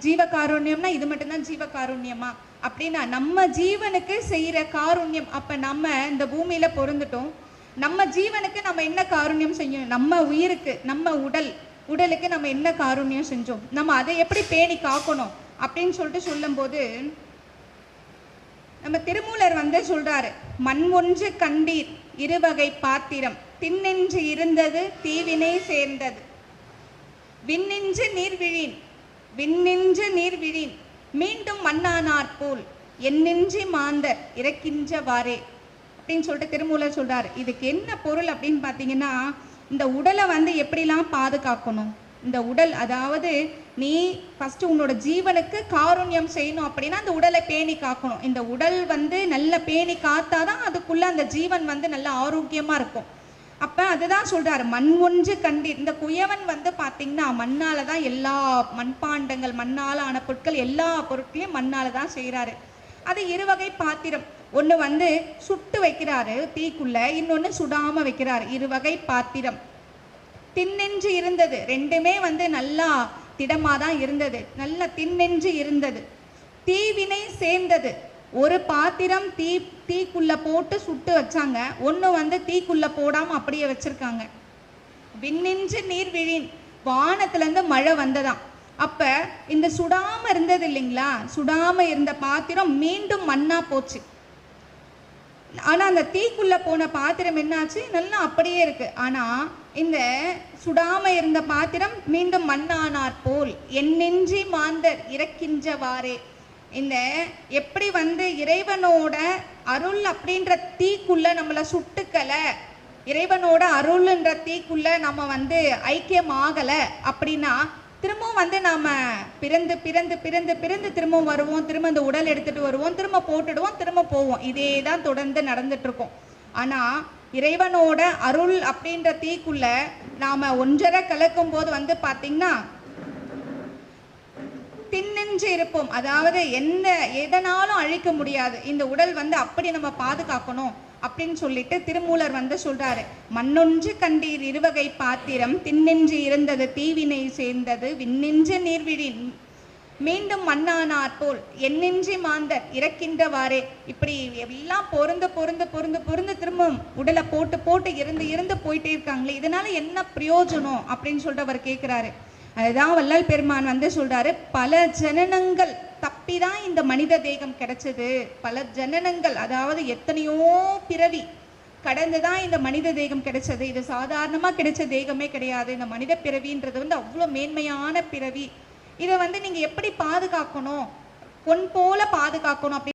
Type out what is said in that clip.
ஜீவகாருண்யம்னா இது மட்டும்தான் ஜீவகாருண்யமா அப்படின்னா நம்ம ஜீவனுக்கு செய்யற காருண்யம். அப்ப நம்ம இந்த பூமியில பொருந்துட்டோம், நம்ம ஜீவனுக்கு நம்ம என்ன காருண்யம் செய்யணும், நம்ம உயிருக்கு நம்ம உடலுக்கு நம்ம என்ன காருண்யம் செஞ்சோம், நம்ம அதை எப்படி பேணி காக்கணும் அப்படின்னு சொல்லிட்டு சொல்லும் போது நம்ம திருமூலர் சொல்றாரு, மண் ஒன்று கண்டீர் இருவகை பாத்திரம், திண்ணென்று இருந்தது தீவினை சேர்ந்தது, விண்ணின்று நீர்விழின் மீண்டும் மண்ணானார் போல் என்னின்றி மாந்தர் இறக்கின்றவாறே அப்படின்னு சொல்லிட்டு திருமூலர் சொல்றாரு. இதுக்கு என்ன பொருள் அப்படின்னு பார்த்தீங்கன்னா, இந்த உடலை எப்படிலாம் பாதுகாக்கணும், இந்த உடல் அதாவது நீ ஃபர்ஸ்ட் உன்னோட ஜீவனுக்கு காருண்யம் செய்யணும் அப்படின்னா அந்த உடலை பேணி காக்கணும். இந்த உடல் நல்ல பேணி காத்தாதான் அதுக்குள்ள அந்த ஜீவன் நல்ல ஆரோக்கியமா இருக்கும். அப்ப அதுதான் சொல்றாரு, மண் ஒன்று கண்டீர். இந்த குயவன் பார்த்தீங்கன்னா மண்ணால தான் எல்லா மண்பாண்டங்கள், மண்ணால ஆன பொருட்கள், எல்லா பொருட்களையும் மண்ணால தான் செய்யறாரு. அது இருவகை பாத்திரம், ஒன்று சுட்டு வைக்கிறாரு தீக்குள்ள, இன்னொன்று சுடாம வைக்கிறாரு. இருவகை பாத்திரம். திண்ணென்று இருந்தது, ரெண்டுமே நல்லா திடமா தான் இருந்தது, நல்ல திண்ணென்று இருந்தது. தீவினை சேர்ந்தது, ஒரு பாத்திரம் தீக்குள்ள போட்டு சுட்டு வச்சாங்க, ஒன்று தீக்குள்ள போடாம அப்படியே வச்சிருக்காங்க. விண்ணின்று நீர்விழின், வானத்திலேருந்து மழை வந்ததாம். அப்ப இந்த சுடாம இருந்தது இல்லைங்களா, சுடாம இருந்த பாத்திரம் மீண்டும் மண்ணா போச்சு. ஆனா அந்த தீக்குள்ள போன பாத்திரம் என்னாச்சு, நல்லா அப்படியே இருக்கு. ஆனா இந்த சுடாம இருந்த பாத்திரம் மீண்டும் மண்ணானார் போல் என்னின்றி மாந்தர் இறக்கின்றவாறே. இந்த எப்படி இறைவனோட அருள் அப்படின்ற தீக்குள்ள நம்மளை சுட்டுக்கல, இறைவனோட அருள்ன்ற தீக்குள்ள நம்ம ஐக்கியம் ஆகலை அப்படின்னா திரும்பவும் நாம பிறந்து பிறந்து பிறந்து பிறந்து திரும்பவும் வருவோம், திரும்ப இந்த உடல் எடுத்துட்டு வருவோம், திரும்ப போட்டுடுவோம், திரும்ப போவோம். இதே தான் தொடர்ந்து நடந்துட்டு இருக்கோம். ஆனா இறைவனோட அருள் அப்படின்ற தீக்குள்ள நாம ஒன்றரை கலக்கும் போது பாத்தீங்கன்னா திண்ணென்று இருப்போம். அதாவது எதனாலும் அழிக்க முடியாது இந்த உடல் அப்படி நம்ம பாதுகாக்கணும் அப்படின்னு சொல்லிட்டு திருமூலர் சொல்றாரு, மண்ணொன்று கண்டீர் இருவகை பாத்திரம், திண்ணென்று இருந்தது தீவினை சேர்ந்தது, விண்ணின்று நீர்விழின் மீண்டும் மண்ணானார் போல் என்னின்றி மாந்தர் இறக்கின்றவாறே. இப்படி எல்லாம் பொருந்து பொருந்து பொருந்து பொருந்து திரும்ப உடலை போட்டு போட்டு இருந்து போயிட்டே இருக்காங்களே, இதனால என்ன பிரயோஜனம் அப்படின்னு சொல்லிட்டு அவர் கேட்கிறாரு. அதுதான் வள்ளல் பெருமான் சொல்றாரு, பல ஜனனங்கள் தப்பிதான் இந்த மனித தேகம் கிடைச்சது. பல ஜனனங்கள், அதாவது எத்தனையோ பிறவி கடந்துதான் இந்த மனித தேகம் கிடைச்சது. இது சாதாரணமா கிடைச்ச தேகமே கிடையாது. இந்த மனித பிறவின்றது அவ்வளோ மேன்மையான பிறவி. இதை நீங்க எப்படி பாதுகாக்கணும், பொன் போல பாதுகாக்கணும் அப்படி